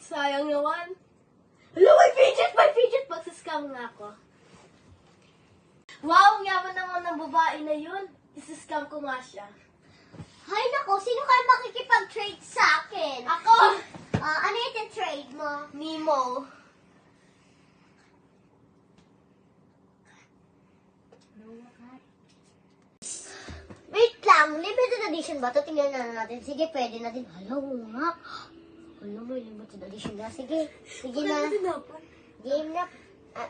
sayang naman. Hala, may fidget! May fidget! Magsascam nga ako. Wow, yaman naman ng babae na yun. Isascam ko nga siya. Hay nako, sino kayo makikipag-trade sa akin? Ako! Ano yung trade mo? Nemo. Wait lang, limited edition ba ito? Tingnan na natin. Sige, pwede natin. Hala, nga. Ano mo, limited edition na. Sige, sige na. Game na.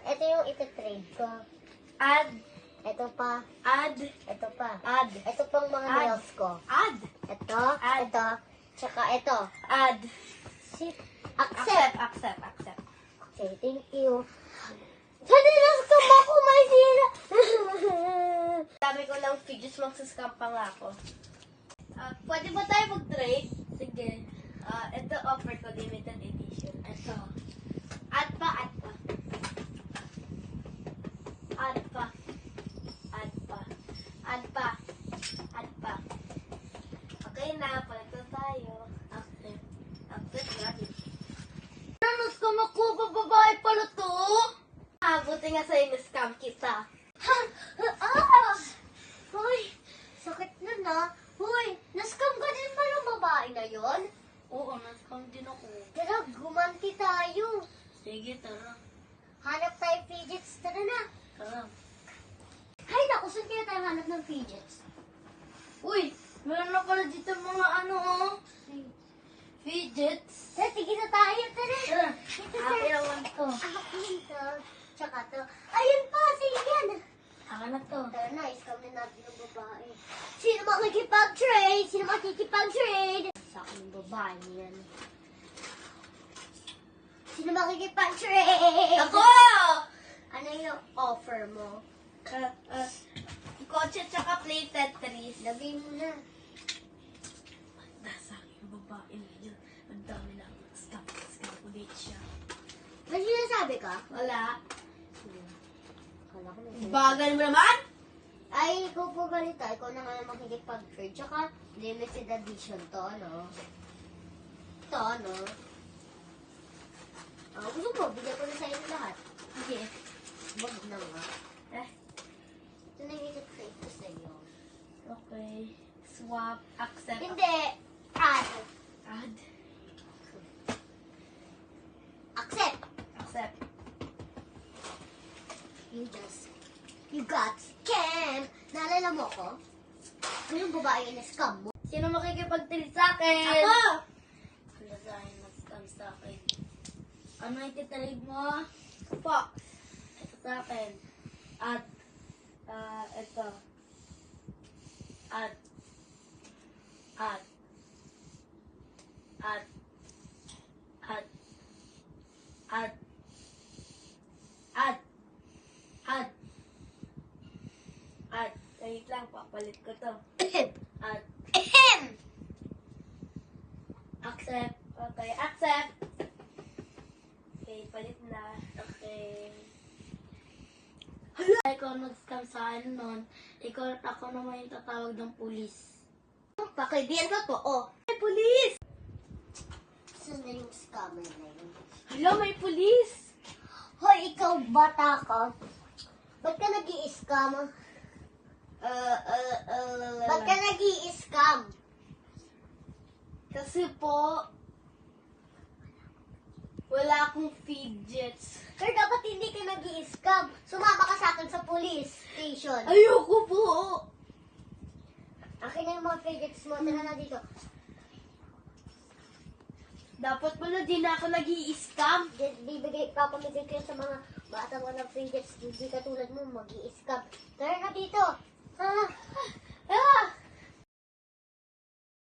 Ito yung iti-trade ko. Add. Ito pa. Add. Ito pa. Add. Ito pang mga Add. nails ko. Add. Ito. Add. Ito. Tsaka ito. Add. Accept. Accept. Okay, thank you. Sana na-scam ako, may sira. Dami ko lang fidgets, magsascam pa nga ako. Pwede ba tayo mag-trade? Sige. Ito offer ko, limited edition. Ito. Add pa. Okay na, palito tayo. Accept natin. Scam ako, babae pala to. Buti nga sa'yo na-scam kita. Hoy, sakit na na. Hoy, na-scam ka din ba ng babae na yon? Oo, na-scam din ako. Tara, gumanti tayo. Sige, tara. Hanap tayo fidgets. Tara na. Tara. Hay, naku, saan kaya tayo hanap ng fidgets? Uy, meron na pala dito mga fidgets. Tara, sige na tayo. Tara. Tara. Ito, Akin naman to. Akin to. Tsaka to. Ayun pa, sige yan. Akin na to. Tara na, iskam na natin ng babae. Sino makikipag-trade? Sino makikipag-trade? Sa akin ng babae yan. Sino makikipag-trade? Ako! Ano yung offer mo? Kotse tsaka play Tetris. Lagay mo na. Nasa akin yung babae na yun. Ang dami na ako. Scam ulit siya. May sinasabi ka? Wala. Kala ko may Bagal mo naman? Ay, ikaw po galita. Ikaw na nga makikipag-trade. Tsaka, limited edition to, ano? Ito, ano? Gusto mo, bigyan ko na sa'yo lahat. Sige. Wag na nga. Eh, Ito na yung trade ko sa'yo. okay. Swap. Accept. Hindi! Add. Add. Accept. Accept. You got scam. Naalala mo ko? Ano yung babae yung na-scam mo? Sino makikipag-trade sa akin? Ako! Wala sa akin mag-scam sa akin. Ano ititrade mo? Fox. Ito sa akin. At, ito. At. Wait lang, papalit ko to. At. Accept. Okay, accept. Okay, palit na. Okay. Hala! Ikaw nag-scam sa akin nun. Ako naman yung tatawag ng pulis. Pakaibigan ko to, oh. May pulis! Saan na yung scammer na yun? Hala, may pulis! Hoy, ikaw bata ka. Ba't ka nag-i-scam? Ba't ka nag-i-scam? Kasi po, wala akong fidgets. Sir, dapat hindi ka nag-i-scam. Sumama ka sa akin sa police station. Ayoko po! Akin na yung mga fidgets mo. Tara na dito. Dapat pala di na ako nag-i-scam. Papamigay ko sa mga bata mo ng fidgets. Hindi katulad mo, mag-i-scam. Tara na dito. Ha?